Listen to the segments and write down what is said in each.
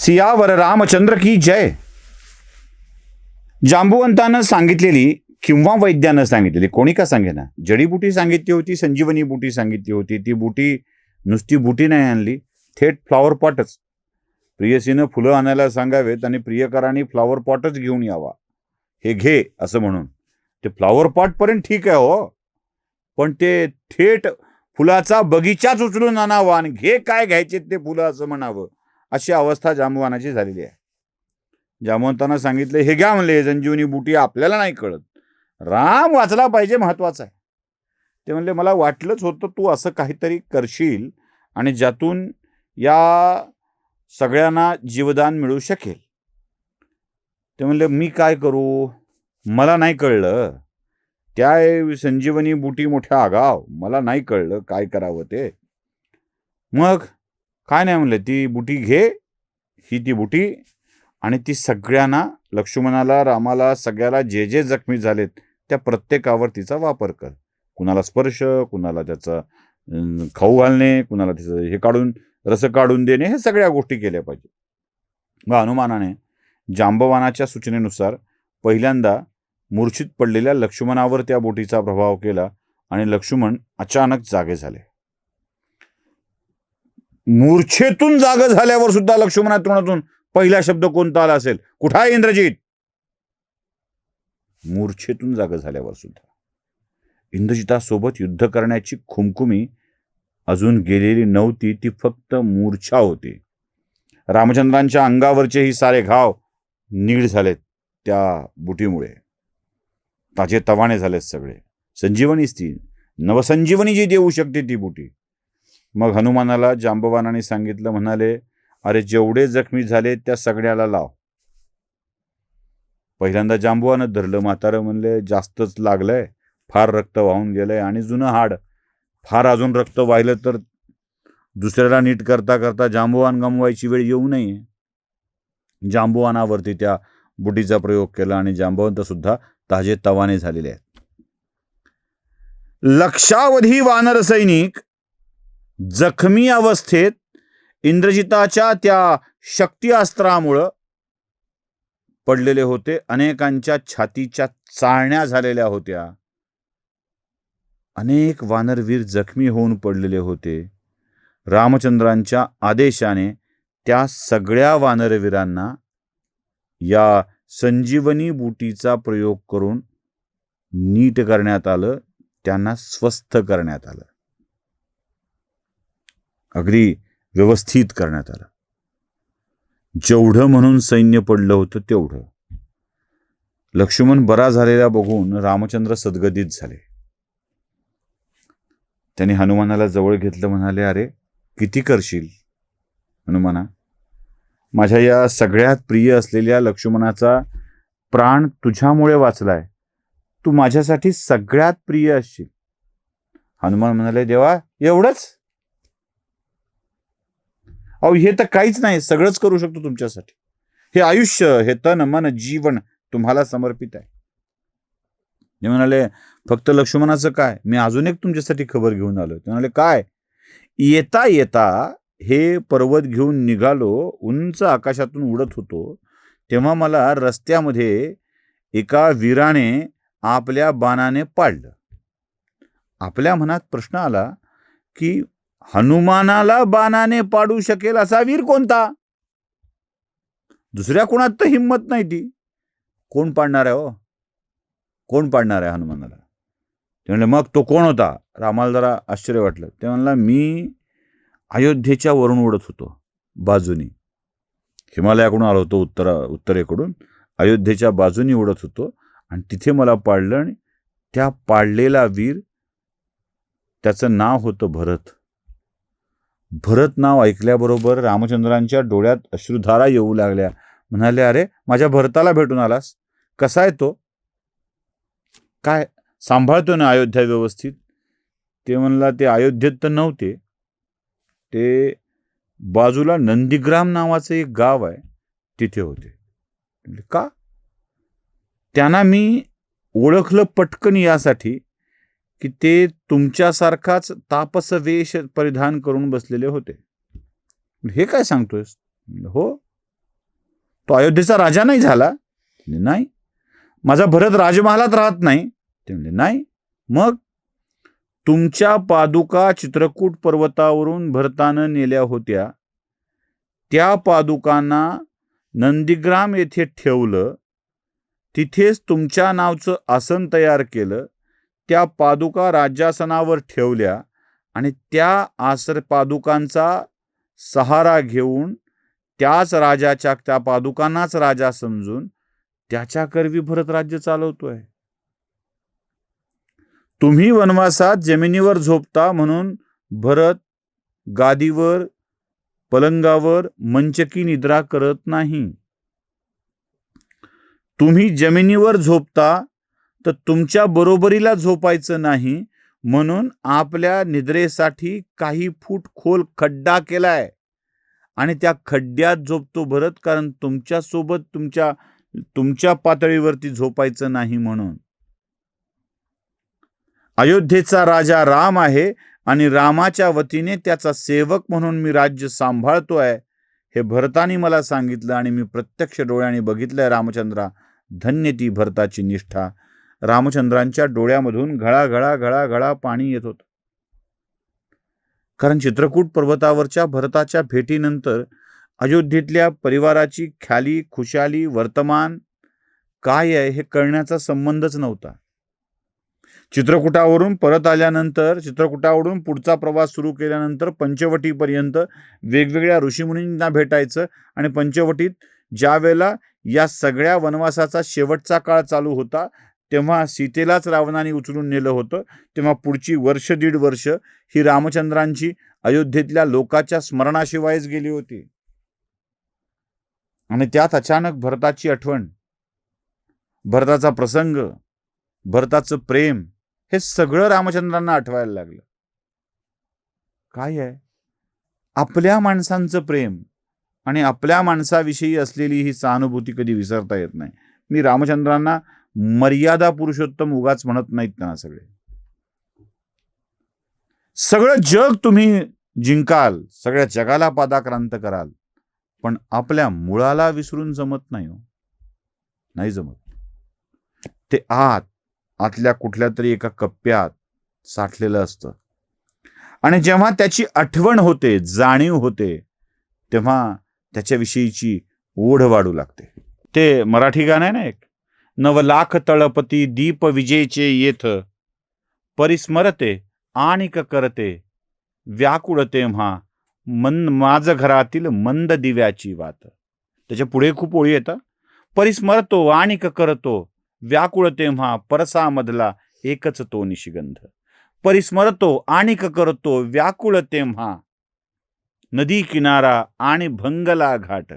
सियावर रामचंद्र की जय. जांबुवंतानं सांगितलेली किंवा वैद्यानं सांगितलेली, कोणी का सांगेना, जडीबुटी सांगितली होती, संजीवनी बुटी सांगितली होती. ती बुटी नुसती बुटी नाही आणली, थेट फ्लॉवर पॉटच. प्रियसीनं फुलं आणायला सांगावेत आणि प्रियकरांनी फ्लॉवर पॉटच घेऊन यावा, हे घे असं म्हणून. ते फ्लॉवर पॉटपर्यंत ठीक आहे हो, पण ते थेट फुलाचा बगीचाच उचलून आणावा आणि घे काय घ्यायचे ते फुलं असं म्हणावं, अशी अवस्था जांबुवानाची झालेली आहे. जांबुवंतांना सांगितले, हे घ्या म्हणले संजीवनी बुटी, आपल्याला नाही कळत, राम वाचला पाहिजे, महत्वाचा आहे. ते म्हणले, मला वाटलंच होतं तू असं काहीतरी करशील आणि ज्यातून या सगळ्यांना जीवदान मिळू शकेल. ते म्हणले, मी काय करू, मला नाही कळलं. त्या संजीवनी बुटी मोठ्या आगाव, मला नाही कळलं काय करावं ते. मग काय नाही म्हणले, ती बुटी घे, ही ती बुटी, आणि ती सगळ्यांना, लक्ष्मणाला, रामाला, सगळ्याला जे जे जखमी झालेत त्या प्रत्येकावर तिचा वापर कर. कुणाला स्पर्श, कुणाला त्याचा खाऊ घालणे, कुणाला तिचं हे काढून रस काढून देणे, हे सगळ्या गोष्टी केल्या पाहिजे. मग हनुमानाने जांबवानाच्या सूचनेनुसार पहिल्यांदा मूर्छित पडलेल्या लक्ष्मणावर त्या बोटीचा प्रभाव केला आणि लक्ष्मण अचानक जागे झाले. मूर्छेतून जागे झाल्यावर सुद्धा लक्ष्मणा तोंडातून पहिला शब्द कोणता आला असेल, कुठं आहे इंद्रजित? मूर्छेतून जागे झाल्यावर सुद्धा. इंद्रजितासोबत युद्ध करण्याची खुमखुमी अजून गेलेली नव्हती, ती फक्त मूर्छा होती. रामचंद्रांच्या अंगावरचे ही सारे घाव नीट झालेत त्या बुटीमुळे, ताजे तवाने झालेत सगळे. संजीवनीच ती, नवसंजीवनी जी देऊ शकते ती बुटी. मग हनुमानाला जांबवानाने सांगितलं, म्हणाले, अरे जेवढे जखमी झाले त्या सगळ्याला लाव. पहिल्यांदा जांबवानं धरलं. म्हातारं म्हणले, जास्तच लागलंय, फार रक्त वाहून गेलंय आणि जुनं हाड, फार अजून रक्त वाहिलं तर दुसऱ्याला नीट करता करता जांबवान गमवायची वेळ येऊ नये. जांबवानावरती त्या बुटीचा प्रयोग केला आणि जांबवंत सुद्धा ताजे तवाने झालेले आहेत. लक्षावधी वानर सैनिक जखमी अवस्थेत इंद्रजिताच्या त्या शक्ती अस्त्रामुळं पडलेले होते. अनेकांच्या छातीच्या चाळण्या झालेल्या होत्या. अनेक वानरवीर जखमी होऊन पडलेले होते. रामचंद्रांच्या आदेशाने त्या सगळ्या वानरवीरांना या संजीवनी बुटीचा प्रयोग करून नीट करण्यात आलं, त्यांना स्वस्थ करण्यात आलं, अगदी व्यवस्थित करण्यात आलं. जेवढं म्हणून सैन्य पडलं होतं तेवढं. लक्ष्मण बरा झालेला बघून रामचंद्र सद्गदित झाले. त्यांनी हनुमानाला जवळ घेतलं, म्हणाले, अरे किती करशील हनुमाना, माझ्या या सगळ्यात प्रिय असलेल्या लक्ष्मणाचा प्राण तुझ्यामुळे वाचलाय, तू माझ्यासाठी सगळ्यात प्रिय असशील. हनुमान म्हणाले, देवा एवढंच? अहो हे तर काहीच नाही, सगळंच करू शकतो तुमच्यासाठी. हे आयुष्य, हे तन मन जीवन तुम्हाला समर्पित आहे. ते म्हणाले, फक्त लक्ष्मणाचं काय, मी अजून एक तुमच्यासाठी खबर घेऊन आलो. ते म्हणाले, काय? येता येता हे पर्वत घेऊन निघालो, उंच आकाशातून उडत होतो, तेव्हा मला रस्त्यामध्ये एका वीराने आपल्या बाणाने पाडलं. आपल्या मनात प्रश्न आला की हनुमानाला बाणाने पाडू शकेल असा वीर कोणता? दुसऱ्या कोणात तर हिंमत नाही ती. कोण पाडणार आहे हो? कोण पाडणार आहे हनुमानाला? ते म्हणले, मग तो कोण होता? रामाला जरा आश्चर्य वाटलं. ते म्हणला, मी अयोध्येच्या वरून उडत होतो बाजूनी, हिमालयाकडून आलो होतो, उत्तरेकडून अयोध्येच्या बाजूनी उडत होतो आणि तिथे मला पाडलं. आणि त्या पाडलेला वीर, त्याचं नाव होतं भरत. भरत नाव ऐकल्याबरोबर रामचंद्रांच्या डोळ्यात अश्रुधारा येऊ लागल्या. म्हणाले, अरे माझ्या भरताला भेटून आलास, कसा आहे तो, काय सांभाळतो ना अयोध्या व्यवस्थित? ते म्हणला, ते अयोध्येत तर नव्हते, ते बाजूला नंदीग्राम नावाचं एक गाव आहे तिथे होते. का? त्यांना मी ओळखलं पटकन यासाठी की ते तुमच्यासारखाच तापस वेश परिधान करून बसलेले होते. हे काय सांगतोयस? हो, तो अयोध्येचा राजा नाही झाला? नाही. माझा भरत राजमहालात राहत नाही? ते म्हणले नाही. मग तुमच्या पादुका चित्रकूट पर्वतावरून भरतानं नेल्या होत्या, त्या पादुकांना नंदीग्राम येथे ठेवलं, तिथेच तुमच्या नावचं आसन तयार केलं, त्या पादुका राज्यासनावर ठेवल्या आणि त्या पादुकांचा सहारा घेऊन त्याच राजाच्या, त्या पादुकांनाच राजा समजून त्याच्याकरवी भरत राज्य चालवतोय. तुम्ही वनवासात जमिनीवर झोपता म्हणून भरत गादीवर, पलंगावर मंचकी निद्रा करत नाही. तुम्ही जमिनीवर झोपता तर तुमच्या बरोबरीला झोपायचं नाही म्हणून आपल्या निद्रेसाठी काही फूट खोल खड्डा केलाय आणि त्या खड्ड्यात झोपतो भरत, कारण तुमच्या सोबत तुमच्या पातळीवरती झोपायचं नाही म्हणून. अयोध्येचा राजा राम आहे आणि रामाच्या वतीने त्याचा सेवक म्हणून मी राज्य सांभाळतोय, हे भरतानी मला सांगितलं आणि मी प्रत्यक्ष डोळ्याने बघितलंय. रामचंद्रा, धन्य ती भरताची निष्ठा. रामचंद्रांच्या डोळ्यामधून घळा पाणी येत होतं. कारण चित्रकूट पर्वतावरच्या भरताच्या भेटीनंतर अयोध्येतल्या परिवाराची ख्याली खुशाली वर्तमान काय आहे हे कळण्याचा संबंधच नव्हता. चित्रकूटावरून परत आल्यानंतर, चित्रकूटावरून पुढचा प्रवास सुरू केल्यानंतर पंचवटीपर्यंत वेगवेगळ्या ऋषीमुनींना भेटायचं आणि पंचवटीत ज्या वेळेला या सगळ्या वनवासाचा शेवटचा काळ चालू होता तेव्हा सीतेलाच रावणाने उचलून नेलं होतं. तेव्हा पुढची वर्ष दीड वर्ष ही रामचंद्रांची अयोध्येतल्या लोकाच्या स्मरणाशिवायच गेली होती. आणि त्यात अचानक भरताची आठवण, भरताचा प्रसंग, भरताचं प्रेम, हे सगळं रामचंद्रांना आठवायला लागलं. काय आहे? आपल्या माणसांचं प्रेम आणि आपल्या माणसाविषयी असलेली ही सहानुभूती कधी विसरता येत नाही. मी रामचंद्रांना मर्यादा पुरुषोत्तम उगाच म्हणत नाहीत त्यांना. सगळं जग तुम्ही जिंकाल, सगळ्या जगाला पादाक्रांत कराल, पण आपल्या मुळाला विसरून जमत नाही हो. नाही जमत. ते आतल्या कुठल्या तरी एका कप्प्यात साठलेलं असतं आणि जेव्हा त्याची आठवण होते, जाणीव होते, तेव्हा त्याच्याविषयीची ओढ वाढू लागते. ते मराठी गाणं आहे ना एक, नवलाख तळपती दीप विजेचे येथ, परिस्मरते आणिक करते व्याकुळ तेव्हा माझ घरातील मंद दिव्याची वात. त्याच्या पुढे खूप ओळी येतात. परिस्मरतो आणिक करतो व्याकुळ तेव्हा परसामधला एकच तो निशिगंध. परिस्मरतो आणिक करतो व्याकुळ तेव्हा नदी किनारा आणि भंगला घाट.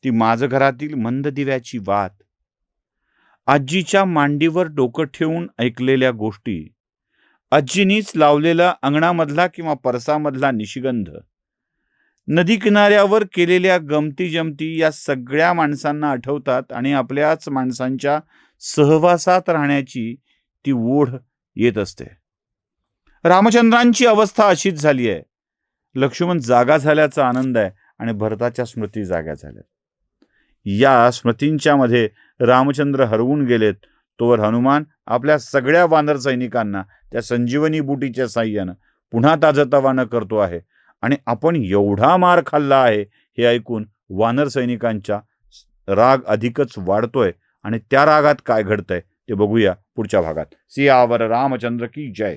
ती माझ घरातील मंद दिव्याची वात, आजीच्या मांडीवर डोकं ठेवून ऐकलेल्या गोष्टी, आजीनीच लावलेला अंगणामधला किंवा परसामधला निशिगंध, नदी किनाऱ्यावर केलेल्या गमती जमती या सगळ्या माणसांना आठवतात आणि आपल्याच माणसांच्या सहवासात राहण्याची ती ओढ येत असते. रामचंद्रांची अवस्था अशीच झाली आहे. लक्ष्मण जागा झाल्याचा आनंद आहे आणि भरताच्या स्मृती जाग्या झाल्या. या स्मृतींच्या मध्ये रामचंद्र हरवून गेलेत, तोवर हनुमान आपल्या सगळ्या वानर सैनिकांना त्या संजीवनी बुटीच्या साह्यानं पुन्हा ताजतवानं करतो आहे. आणि आपण एवढा मार खाल्ला आहे हे ऐकून वानर सैनिकांचा राग अधिकच वाढतोय. आणि त्या रागात काय घडतंय ते बघूया पुढच्या भागात. सियावर रामचंद्र की जय.